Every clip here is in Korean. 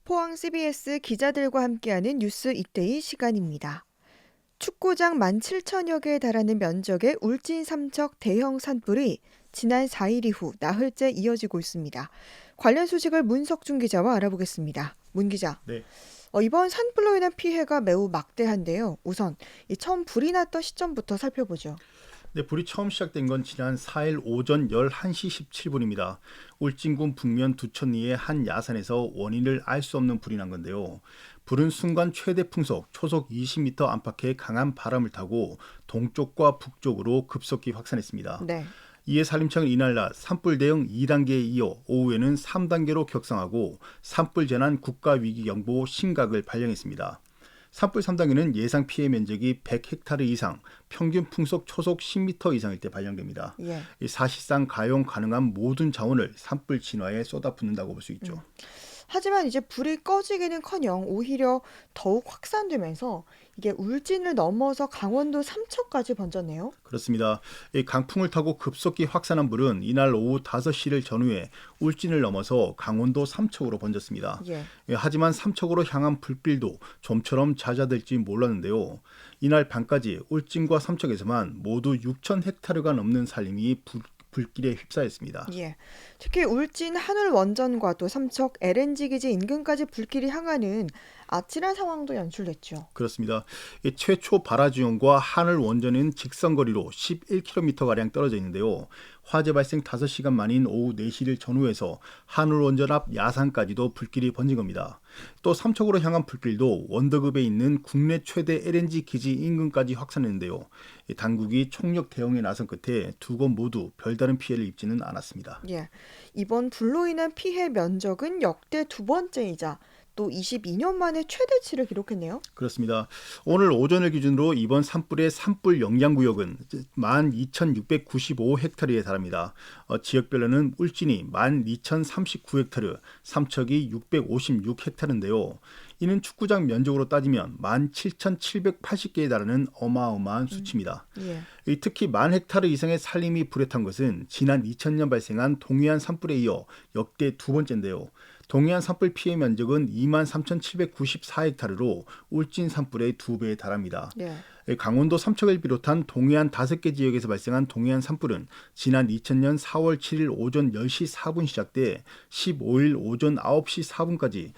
포항 CBS 기자들과 함께하는 뉴스 이데이 시간입니다. 축구장 17,000여 개에 달하는 면적의 울진 삼척 대형 산불이 지난 4일 이후 나흘째 이어지고 있습니다. 관련 소식을 문석준 기자와 알아보겠습니다. 문 기자, 네, 이번 산불로 인한 피해가 매우 막대한데요. 우선 이 처음 불이 났던 시점부터 살펴보죠. 불이 처음 시작된 건 지난 4일 오전 11시 17분입니다. 울진군 북면 두천리의 한 야산에서 원인을 알 수 없는 불이 난 건데요. 불은 순간 최대 풍속 초속 20m 안팎의 강한 바람을 타고 동쪽과 북쪽으로 급속히 확산했습니다. 네. 이에 산림청은 이날 낮 산불 대응 2단계에 이어 오후에는 3단계로 격상하고 산불 재난 국가위기경보 심각을 발령했습니다. 산불 3단계는 예상 피해 면적이 100헥타르 이상, 평균 풍속 초속 10m 이상일 때 발령됩니다. 예. 사실상 가용 가능한 모든 자원을 산불 진화에 쏟아붓는다고 볼 수 있죠. 하지만 이제 불이 꺼지기는커녕 오히려 더욱 확산되면서 이게 울진을 넘어서 강원도 삼척까지 번졌네요. 그렇습니다. 이 강풍을 타고 급속히 확산한 불은 이날 오후 5시를 전후해 울진을 넘어서 강원도 삼척으로 번졌습니다. 예. 하지만 삼척으로 향한 불길도 좀처럼 잦아들지 몰랐는데요. 이날 밤까지 울진과 삼척에서만 모두 6,000헥타르가 넘는 산림이 불길에 휩싸였습니다. 예. 특히 울진 한울 원전과 또 삼척 LNG 기지 인근까지 불길이 향하는 아찔한 상황도 연출됐죠. 그렇습니다. 이 최초 발화지역과 하늘 원전은 직선거리로 11km가량 떨어져 있는데요. 화재 발생 5시간 만인 오후 4시를 전후해서 하늘 원전 앞 야산까지도 불길이 번진 겁니다. 또 삼척으로 향한 불길도 원더급에 있는 국내 최대 LNG 기지 인근까지 확산했는데요. 당국이 총력 대응에 나선 끝에 두 곳 모두 별다른 피해를 입지는 않았습니다. 예. 이번 불로 인한 피해 면적은 역대 두 번째이자 또 22년 만에 최대치를 기록했네요. 그렇습니다. 오늘 오전을 기준으로 이번 산불의 산불 영향구역은 12,695헥타르에 달합니다. 지역별로는 울진이 12,039헥타르, 삼척이 656헥타르인데요. 이는 축구장 면적으로 따지면 17,780개에 달하는 어마어마한 수치입니다. 예. 특히 10,000헥타르 이상의 산림이 불에 탄 것은 지난 2000년 발생한 동해안 산불에 이어 역대 두 번째인데요. 동해안 산불 피해 면적은 23,794헥타르로 울진 산불의 2배에 달합니다. 예. 강원도 삼척을 비롯한 동해안 5개 지역에서 발생한 동해안 산불은 지난 2000년 4월 7일 오전 10시 4분 시작돼 15일 오전 9시 4분까지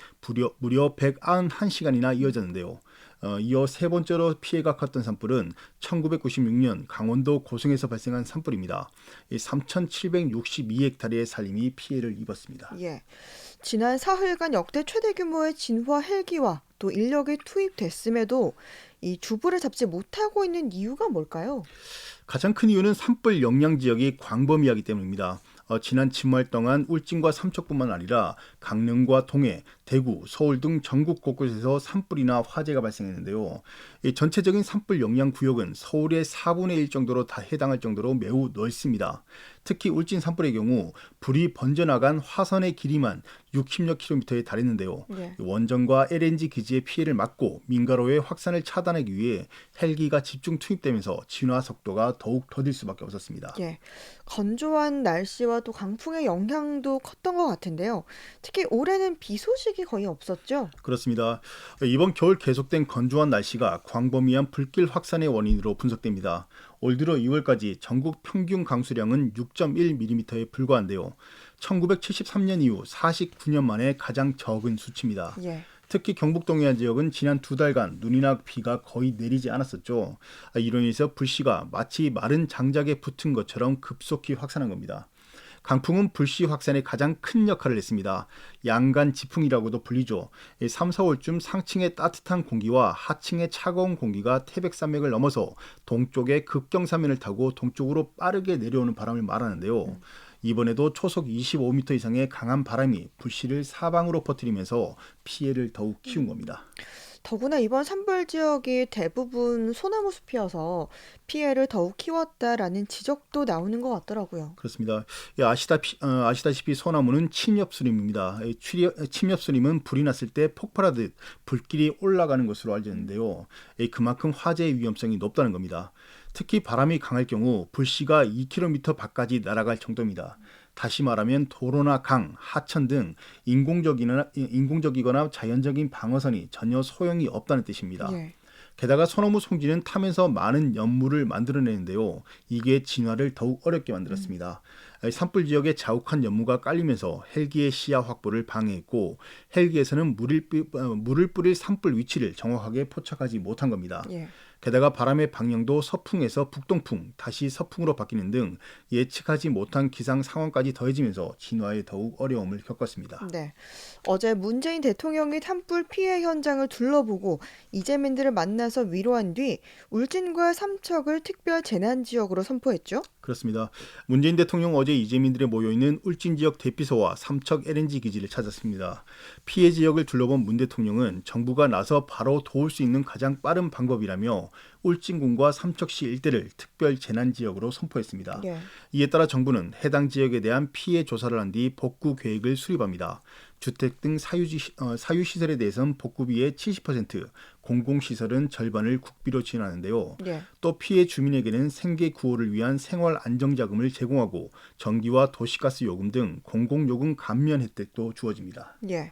무려 191시간이나 이어졌는데요. 이어 세 번째로 피해가 컸던 산불은 1996년 강원도 고성에서 발생한 산불입니다. 3,762헥타르의 산림이 피해를 입었습니다. 예. 지난 사흘간 역대 최대 규모의 진화 헬기와 또 인력이 투입됐음에도 이 주불을 잡지 못하고 있는 이유가 뭘까요? 가장 큰 이유는 산불 영향 지역이 광범위하기 때문입니다. 지난 주말 동안 울진과 삼척뿐만 아니라 강릉과 동해, 대구, 서울 등 전국 곳곳에서 산불이나 화재가 발생했는데요. 이 전체적인 산불 영향 구역은 서울의 4분의 1 정도로 다 해당할 정도로 매우 넓습니다. 특히 울진 산불의 경우 불이 번져나간 화선의 길이만 60여 킬로미터에 달했는데요. 예. 원전과 LNG 기지의 피해를 막고 민가로의 확산을 차단하기 위해 헬기가 집중 투입되면서 진화 속도가 더욱 더딜 수밖에 없었습니다. 예. 건조한 날씨와 또 강풍의 영향도 컸던 것 같은데요. 특히 올해는 비 소식이 거의 없었죠? 그렇습니다. 이번 겨울 계속된 건조한 날씨가 광범위한 불길 확산의 원인으로 분석됩니다. 올 들어 2월까지 전국 평균 강수량은 6.1mm에 불과한데요. 1973년 이후 49년 만에 가장 적은 수치입니다. 예. 특히 경북 동해안 지역은 지난 2달간 눈이나 비가 거의 내리지 않았었죠. 이로 인해서 불씨가 마치 마른 장작에 붙은 것처럼 급속히 확산한 겁니다. 강풍은 불씨 확산에 가장 큰 역할을 했습니다. 양간 지풍이라고도 불리죠. 3, 4월쯤 상층의 따뜻한 공기와 하층의 차가운 공기가 태백산맥을 넘어서 동쪽의 극경사면을 타고 동쪽으로 빠르게 내려오는 바람을 말하는데요. 이번에도 초속 25m 이상의 강한 바람이 불씨를 사방으로 퍼뜨리면서 피해를 더욱 키운 겁니다. 더구나 이번 산불 지역이 대부분 소나무 숲이어서 피해를 더욱 키웠다라는 지적도 나오는 것 같더라고요. 그렇습니다. 아시다시피 소나무는 침엽수림입니다. 침엽수림은 불이 났을 때 폭발하듯 불길이 올라가는 것으로 알려졌는데요. 그만큼 화재의 위험성이 높다는 겁니다. 특히 바람이 강할 경우 불씨가 2km 밖까지 날아갈 정도입니다. 다시 말하면 도로나 강, 하천 등 인공적이거나 자연적인 방어선이 전혀 소용이 없다는 뜻입니다. 예. 게다가 소나무 송지는 타면서 많은 연물을 만들어내는데요. 이게 진화를 더욱 어렵게 만들었습니다. 산불 지역에 자욱한 연무가 깔리면서 헬기의 시야 확보를 방해했고 헬기에서는 물을 뿌릴 산불 위치를 정확하게 포착하지 못한 겁니다. 예. 게다가 바람의 방향도 서풍에서 북동풍, 다시 서풍으로 바뀌는 등 예측하지 못한 기상 상황까지 더해지면서 진화에 더욱 어려움을 겪었습니다. 네. 어제 문재인 대통령이 산불 피해 현장을 둘러보고 이재민들을 만나서 위로한 뒤 울진과 삼척을 특별 재난 지역으로 선포했죠. 그렇습니다. 문재인 대통령 어제 이재민들이 모여있는 울진 지역 대피소와 삼척 LNG 기지를 찾았습니다. 피해 지역을 둘러본 문 대통령은 정부가 나서 바로 도울 수 있는 가장 빠른 방법이라며 울진군과 삼척시 일대를 특별 재난 지역으로 선포했습니다. 예. 이에 따라 정부는 해당 지역에 대한 피해 조사를 한 뒤 복구 계획을 수립합니다. 주택 등 사유시설에 대해서는 복구비의 70%, 공공시설은 절반을 국비로 지원하는데요. 예. 또 피해 주민에게는 생계 구호를 위한 생활 안정자금을 제공하고 전기와 도시가스 요금 등 공공요금 감면 혜택도 주어집니다. 예.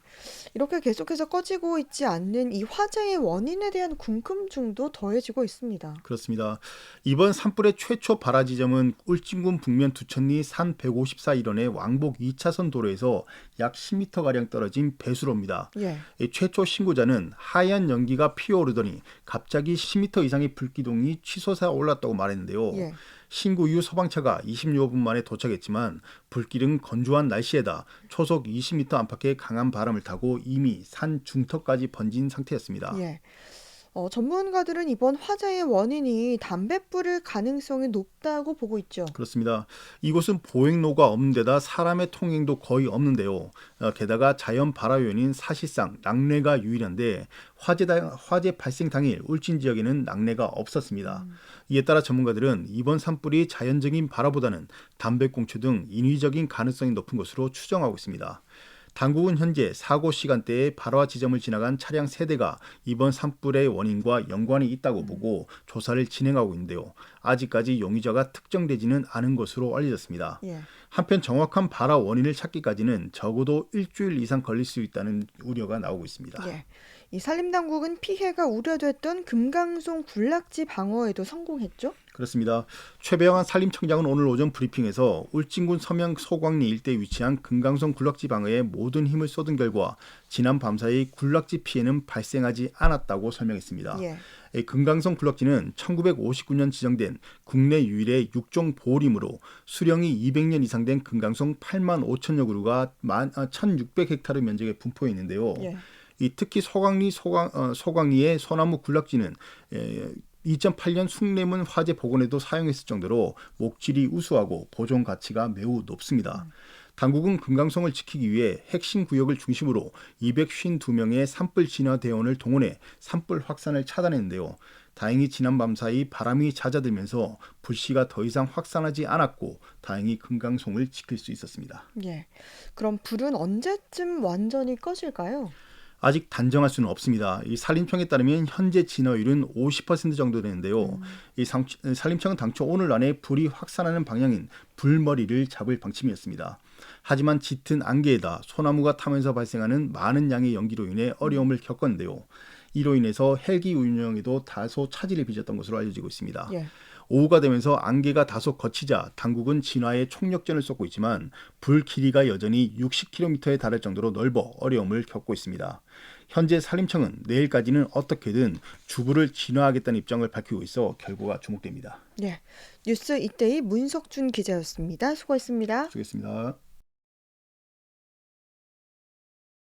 이렇게 계속해서 꺼지고 있지 않는 이 화재의 원인에 대한 궁금증도 더해지고 있습니다. 그렇습니다. 이번 산불의 최초 발화 지점은 울진군 북면 두천리 산 154일원의 왕복 2차선 도로에서 약 10m가량 떨어진 배수로입니다. 예. 이 최초 신고자는 하얀 연기가 피어오르더니 갑자기 10m 이상의 불기둥이 치솟아 올랐다고 말했는데요. 예. 신고 이후 소방차가 26분 만에 도착했지만 불길은 건조한 날씨에다 초속 20m 안팎의 강한 바람을 타고 이미 산 중턱까지 번진 상태였습니다. 예. 전문가들은 이번 화재의 원인이 담뱃불일 가능성이 높다고 보고 있죠. 그렇습니다. 이곳은 보행로가 없는 데다 사람의 통행도 거의 없는데요. 게다가 자연 발화 요인인 사실상 낙뢰가 유일한데 화재 발생 당일 울진 지역에는 낙뢰가 없었습니다. 이에 따라 전문가들은 이번 산불이 자연적인 발화보다는 담배꽁초 등 인위적인 가능성이 높은 것으로 추정하고 있습니다. 당국은 현재 사고 시간대에 발화 지점을 지나간 차량 3대가 이번 산불의 원인과 연관이 있다고 보고 조사를 진행하고 있는데요. 아직까지 용의자가 특정되지는 않은 것으로 알려졌습니다. 예. 한편 정확한 발화 원인을 찾기까지는 적어도 일주일 이상 걸릴 수 있다는 우려가 나오고 있습니다. 예. 이 산림당국은 피해가 우려됐던 금강송 군락지 방어에도 성공했죠? 그렇습니다. 최배영한 산림청장은 오늘 오전 브리핑에서 울진군 서명 소광리 일대에 위치한 금강송 군락지 방어에 모든 힘을 쏟은 결과 지난 밤사이 군락지 피해는 발생하지 않았다고 설명했습니다. 예. 금강송 군락지는 1959년 지정된 국내 유일의 육종 보호림으로 수령이 200년 이상 된 금강송 8만 5천여 그루가 1,600헥타르 면적에 분포해 있는데요. 예. 특히 소광리의 소나무 군락지는 2008년 숭례문 화재 복원에도 사용했을 정도로 목질이 우수하고 보존 가치가 매우 높습니다. 당국은 금강송을 지키기 위해 핵심 구역을 중심으로 252명의 산불 진화 대원을 동원해 산불 확산을 차단했는데요. 다행히 지난 밤 사이 바람이 잦아들면서 불씨가 더 이상 확산하지 않았고 다행히 금강송을 지킬 수 있었습니다. 예. 그럼 불은 언제쯤 완전히 꺼질까요? 아직 단정할 수는 없습니다. 이 산림청에 따르면 현재 진화율은 50% 정도 되는데요. 산림청은 당초 오늘 안에 불이 확산하는 방향인 불머리를 잡을 방침이었습니다. 하지만 짙은 안개에다 소나무가 타면서 발생하는 많은 양의 연기로 인해 어려움을 겪었는데요. 이로 인해서 헬기 운영에도 다소 차질을 빚었던 것으로 알려지고 있습니다. 예. 오후가 되면서 안개가 다소 걷히자 당국은 진화에 총력전을 쏟고 있지만 불 길이가 여전히 60km에 달할 정도로 넓어 어려움을 겪고 있습니다. 현재 산림청은 내일까지는 어떻게든 주부를 진화하겠다는 입장을 밝히고 있어 결과가 주목됩니다. 예. 뉴스 이때의 문석준 기자였습니다. 수고했습니다. 수고했습니다.